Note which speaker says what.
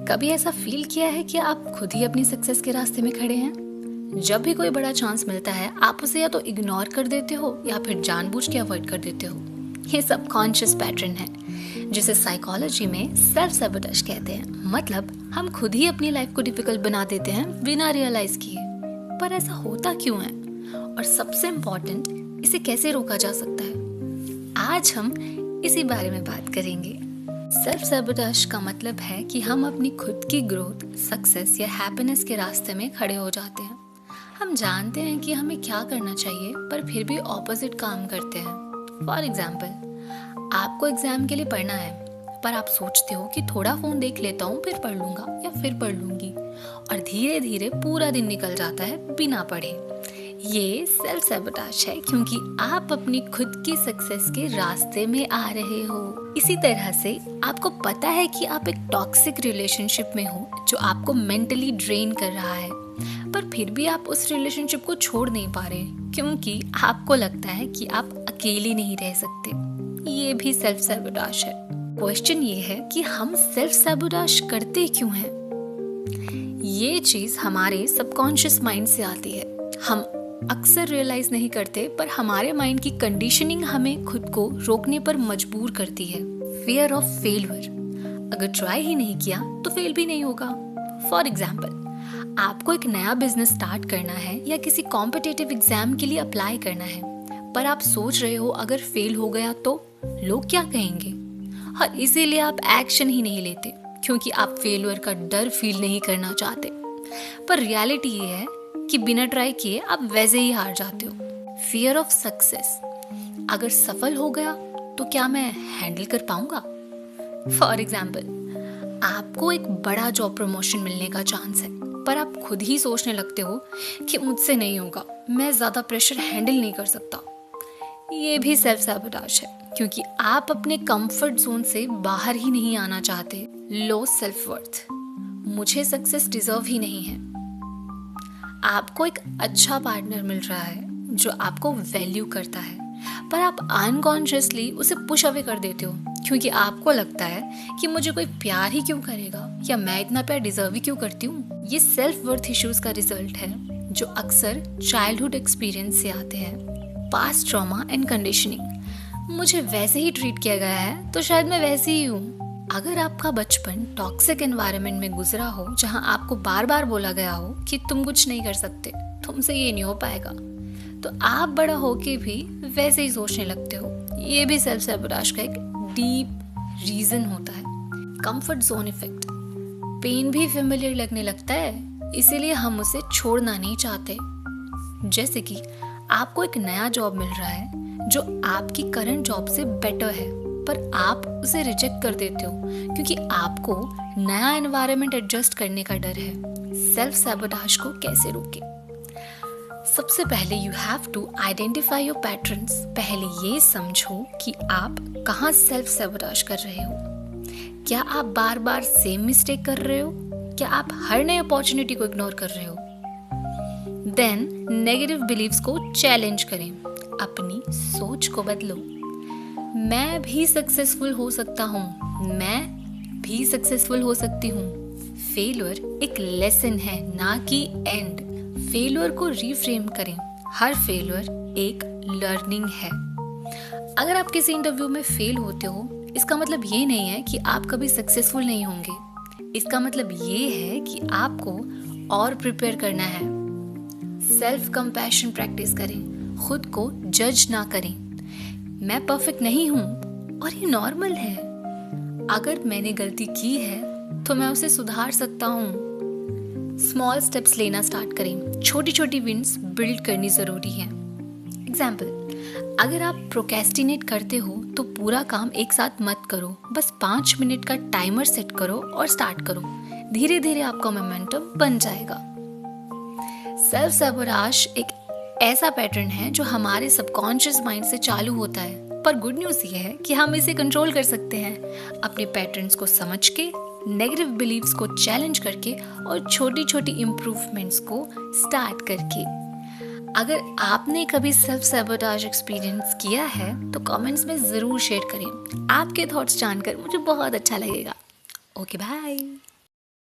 Speaker 1: कभी ऐसा फील किया है कि आप खुद ही अपनी सक्सेस के रास्ते में खड़े हैं? जब भी कोई बड़ा चांस मिलता है आप उसे या तो इग्नोर कर देते हो या फिर जानबूझ के अवॉइड कर देते हो। ये सबकॉन्शियस पैटर्न है जिसे साइकोलॉजी में सेल्फ सैबोटेज कहते हैं। मतलब हम खुद ही अपनी लाइफ को डिफिकल्ट बना देते हैं बिना रियलाइज किए। पर ऐसा होता क्यों है और सबसे इम्पोर्टेंट, इसे कैसे रोका जा सकता है? आज हम इसी बारे में बात करेंगे। सेल्फ सैबोटेज का मतलब है कि हम अपनी खुद की ग्रोथ, सक्सेस या हैप्पीनेस के रास्ते में खड़े हो जाते हैं। हम जानते हैं कि हमें क्या करना चाहिए पर फिर भी ऑपोजिट काम करते हैं। फॉर एग्जाम्पल, आपको एग्जाम के लिए पढ़ना है पर आप सोचते हो कि थोड़ा फ़ोन देख लेता हूँ फिर पढ़ लूँगा या फिर पढ़ लूँगी, और धीरे धीरे पूरा दिन निकल जाता है बिना पढ़े। ये सेल्फ सैबोटेज है क्योंकि आप अपनी खुद की सक्सेस के रास्ते में आ रहे हो। इसी तरह से आपको पता है कि आप एक टॉक्सिक रिलेशनशिप में हो जो आपको मेंटली ड्रेन कर रहा है, पर फिर भी आप उस रिलेशनशिप को छोड़ नहीं पा रहे क्योंकि आपको लगता है कि आप अकेले नहीं रह सकते। ये भी सेल्फ सैबोटेज है। क्वेश्चन ये है कि हम सेल्फ सैबोटेज करते क्यों हैं? ये चीज हमारे सबकॉन्शियस माइंड से आती है। हम अक्सर रियलाइज नहीं करते पर हमारे माइंड की कंडीशनिंग हमें खुद को रोकने पर मजबूर करती है। फियर ऑफ फेलियर, अगर ट्राई ही नहीं किया तो फेल भी नहीं होगा। फॉर एग्जाम्पल, आपको एक नया बिजनेस स्टार्ट करना है या किसी कॉम्पिटिटिव एग्जाम के लिए अप्लाई करना है, पर आप सोच रहे हो अगर फेल हो गया तो लोग क्या कहेंगे, और इसीलिए आप एक्शन ही नहीं लेते क्योंकि आप फेलियर का डर फील नहीं करना चाहते। पर रियलिटी ये है कि बिना ट्राई किए आप वैसे ही हार जाते हो। फियर ऑफ सक्सेस, अगर सफल हो गया तो क्या मैं हैंडल कर पाऊंगा? फॉर एग्जाम्पल, आपको एक बड़ा जॉब प्रमोशन मिलने का चांस है पर आप खुद ही सोचने लगते हो कि मुझसे नहीं होगा, मैं ज्यादा प्रेशर हैंडल नहीं कर सकता। ये भी सेल्फ सैबोटेज है क्योंकि आप अपने कंफर्ट जोन से बाहर ही नहीं आना चाहते। लो सेल्फ वर्थ, मुझे सक्सेस डिजर्व ही नहीं है। आपको एक अच्छा पार्टनर मिल रहा है जो आपको वैल्यू करता है, पर आप अनकॉन्शियसली उसे पुश अवे कर देते हो क्योंकि आपको लगता है कि मुझे कोई प्यार ही क्यों करेगा या मैं इतना प्यार डिजर्व ही क्यों करती हूँ। ये सेल्फ वर्थ इश्यूज का रिजल्ट है जो अक्सर चाइल्डहुड एक्सपीरियंस से आते हैं। पास्ट ट्रॉमा एंड कंडीशनिंग, मुझे वैसे ही ट्रीट किया गया है तो शायद मैं वैसे ही हूँ। अगर आपका बचपन टॉक्सिक एनवायरनमेंट में गुजरा हो जहां आपको बार बार बोला गया हो कि तुम कुछ नहीं कर सकते, तुमसे ये नहीं हो पाएगा, तो आप बड़ा होके भी वैसे ही सोचने लगते हो। ये भी सेल्फ सैबोटेज का एक डीप रीजन होता है। कंफर्ट जोन इफेक्ट, पेन भी फेमिलियर लगने लगता है इसीलिए हम उसे छोड़ना नहीं चाहते। जैसे कि आपको एक नया जॉब मिल रहा है जो आपकी करंट जॉब से बेटर है, पर आप उसे रिजेक्ट कर देते हो क्योंकि आपको नया एनवायरनमेंट एडजस्ट करने का डर है। सेल्फ सैबोटेज को कैसे रोकें? सबसे पहले you have to identify your patterns. पहले ये समझो कि आप कहाँ सेल्फ सैबोटेज कर रहे हो। क्या आप बार बार सेम मिस्टेक कर रहे हो? क्या आप हर नई अपॉर्चुनिटी को इग्नोर कर रहे हो? देन नेगेटिव बिलीव्स को चैलेंज करें, अपनी सोच को बदलो। मैं भी सक्सेसफुल हो सकता हूँ, मैं भी सक्सेसफुल हो सकती हूँ। फेलियर एक लेसन है ना कि एंड। फेलियर को रिफ्रेम करें, हर फेलियर एक लर्निंग है। अगर आप किसी इंटरव्यू में फेल होते हो इसका मतलब ये नहीं है कि आप कभी सक्सेसफुल नहीं होंगे। इसका मतलब ये है कि आपको और प्रिपेयर करना है। सेल्फ कंपैशन प्रैक्टिस करें, खुद को जज ना करें। मैं परफेक्ट नहीं हूँ और ये नॉर्मल है। अगर मैंने गलती की है तो मैं उसे सुधार सकता हूँ। स्मॉल स्टेप्स लेना स्टार्ट करें, छोटी छोटी विन्स बिल्ड करनी जरूरी है। एग्जाम्पल, अगर आप प्रोक्रेस्टिनेट करते हो तो पूरा काम एक साथ मत करो, बस 5 मिनट का टाइमर सेट करो और स्टार्ट करो। धीरे धीरे आपका मोमेंटम बन जाएगा। सेल्फ सैबोटेज एक ऐसा पैटर्न है जो हमारे सबकॉन्शियस माइंड से चालू होता है, पर गुड न्यूज़ ये है कि हम इसे कंट्रोल कर सकते हैं अपने पैटर्न्स को समझ के, नेगेटिव बिलीव्स को चैलेंज करके और छोटी छोटी इम्प्रूवमेंट्स को स्टार्ट करके। अगर आपने कभी सेल्फ सैबोटेज एक्सपीरियंस किया है तो कमेंट्स में ज़रूर शेयर करें। आपके थॉट्स जानकर मुझे बहुत अच्छा लगेगा। Okay, bye.